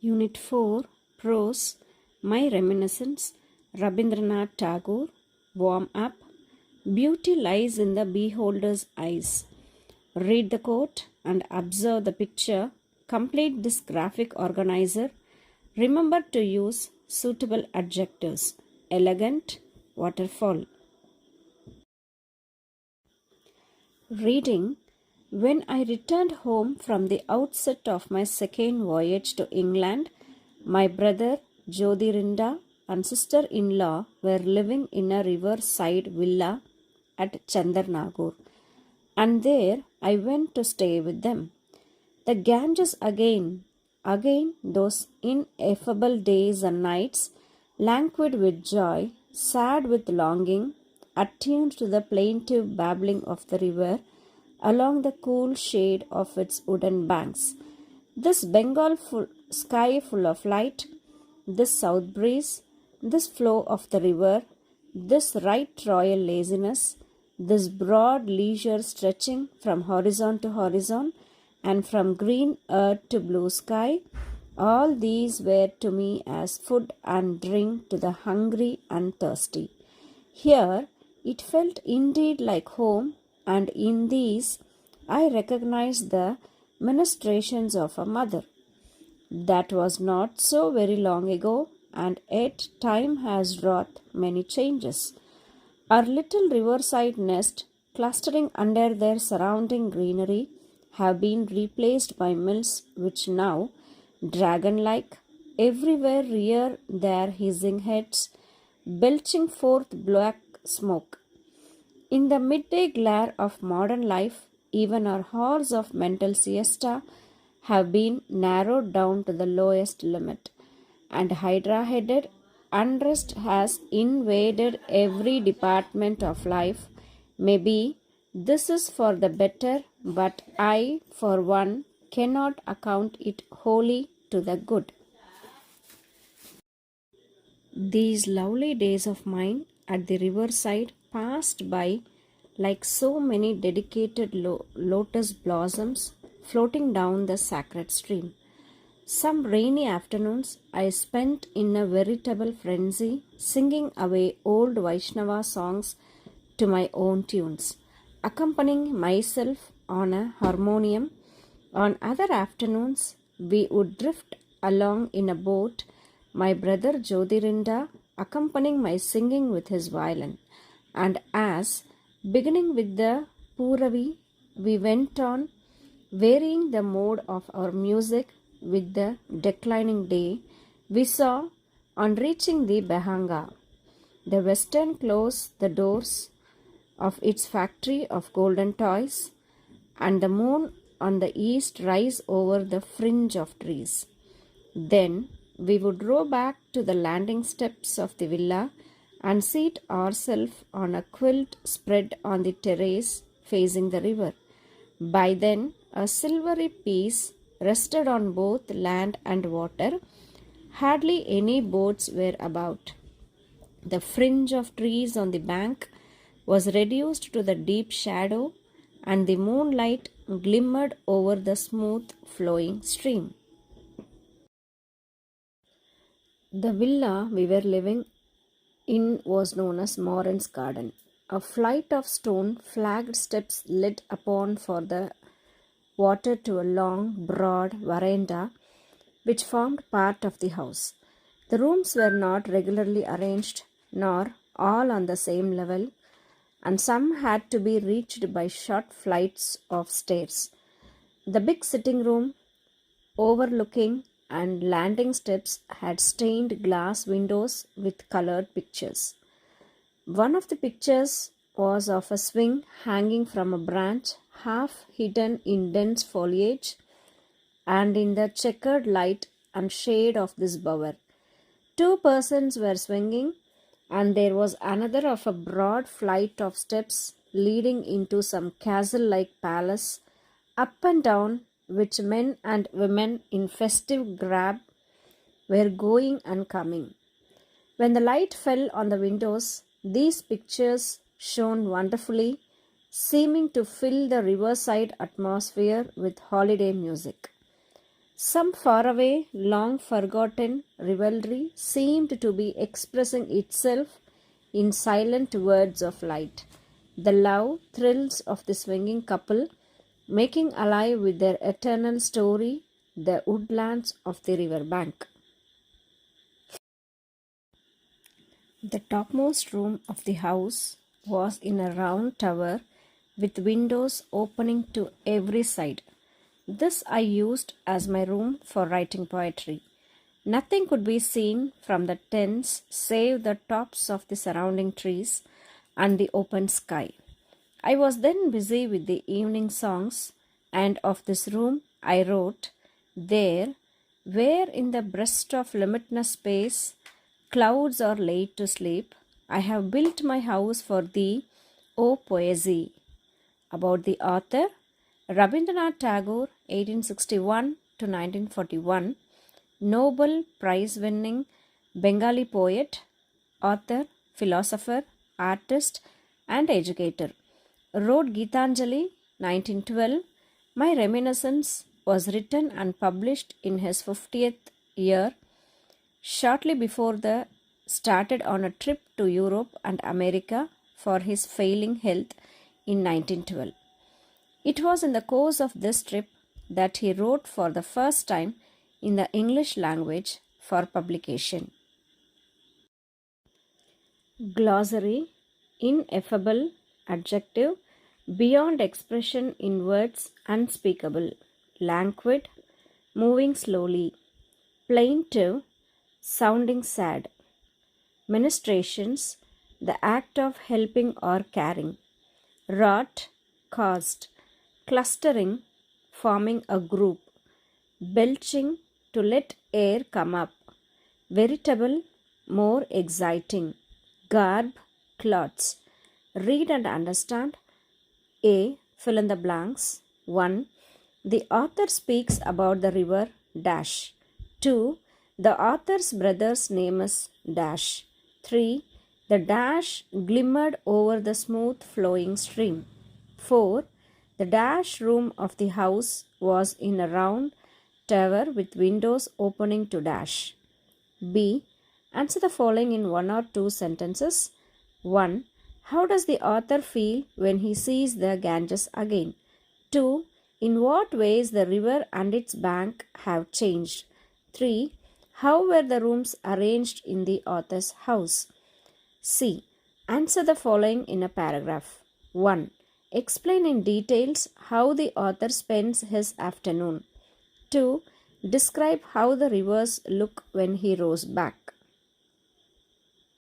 Unit 4, Prose, My Reminiscence, Rabindranath Tagore, Warm Up. Beauty lies in the beholder's eyes. Read the quote and observe the picture. Complete this graphic organizer. Remember to use suitable adjectives. Elegant, waterfall. Reading. When I returned home from the outset of my second voyage to England, my brother Jodirinda and sister-in-law were living in a riverside villa at Chandarnagur, and there I went to stay with them. The Ganges again those ineffable days and nights, languid with joy, sad with longing, attuned to the plaintive babbling of the river along the cool shade of its wooden banks. This sky full of light, this south breeze, this flow of the river, this right royal laziness, this broad leisure stretching from horizon to horizon and from green earth to blue sky, all these were to me as food and drink to the hungry and thirsty. Here it felt indeed like home, and in these I recognized the ministrations of a mother. That was not so very long ago, and yet time has wrought many changes. Our little riverside nest, clustering under their surrounding greenery, have been replaced by mills which now, dragon like, everywhere rear their hissing heads, belching forth black smoke. In the midday glare of modern life, even our hours of mental siesta have been narrowed down to the lowest limit, and hydra headed unrest has invaded every department of life. Maybe this is for the better, but I, for one, cannot account it wholly to the good. These lovely days of mine at the riverside passed by like so many dedicated lotus blossoms floating down the sacred stream. Some rainy afternoons I spent in a veritable frenzy, singing away old Vaishnava songs to my own tunes, accompanying myself on a harmonium. On other afternoons, we would drift along in a boat, my brother Jodirinda accompanying my singing with his violin. And as, beginning with the Puravi, we went on, varying the mode of our music with the declining day, we saw, on reaching the Behanga, the western close the doors of its factory of golden toys, and the moon on the east rise over the fringe of trees. Then we would row back to the landing steps of the villa and seat ourselves on a quilt spread on the terrace facing the river. By then, a silvery peace rested on both land and water. Hardly any boats were about. The fringe of trees on the bank was reduced to the deep shadow, and the moonlight glimmered over the smooth flowing stream. The villa we were living in was known as Moran's Garden. A flight of stone flagged steps led upon for the water to a long, broad veranda which formed part of the house. The rooms were not regularly arranged, nor all on the same level, and some had to be reached by short flights of stairs. The big sitting room, overlooking and landing steps, had stained glass windows with colored pictures. One of the pictures was of a swing hanging from a branch, half hidden in dense foliage, and in the checkered light and shade of this bower, two persons were swinging, and there was another of a broad flight of steps leading into some castle-like palace, up and down which men and women in festive garb were going and coming. When the light fell on the windows, these pictures shone wonderfully, seeming to fill the riverside atmosphere with holiday music. Some faraway, long forgotten rivalry seemed to be expressing itself in silent words of light. The love thrills of the swinging couple, making alive with their eternal story the woodlands of the river bank. The topmost room of the house was in a round tower with windows opening to every side. This I used as my room for writing poetry. Nothing could be seen from the tents save the tops of the surrounding trees and the open sky. I was then busy with the evening songs, and of this room I wrote, there, where in the breast of limitless space clouds are laid to sleep, I have built my house for thee, O poesy. About the author, Rabindranath Tagore, 1861 to 1941, Nobel Prize winning Bengali poet, author, philosopher, artist, and educator. Wrote Gitanjali, 1912. My Reminiscence was written and published in his 50th year, shortly before the started on a trip to Europe and America for his failing health in 1912. It was in the course of this trip that he wrote for the first time in the English language for publication. Glossary: ineffable, adjective, beyond expression in words unspeakable, languid, moving slowly, plaintive, sounding sad, ministrations, the act of helping or caring, wrought, caused, clustering, forming a group, belching, to let air come up, veritable, more exciting, garb, cloths. Read and understand. A. Fill in the blanks. 1. The author speaks about the river dash. 2. The author's brother's name is dash. 3. The dash glimmered over the smooth flowing stream. 4. The dash room of the house was in a round tower with windows opening to dash. B. Answer the following in one or two sentences. 1. How does the author feel when he sees the Ganges again? 2. In what ways the river and its bank have changed? 3. How were the rooms arranged in the author's house? C. Answer the following in a paragraph. 1. Explain in details how the author spends his afternoon. 2. Describe how the rivers look when he rows back.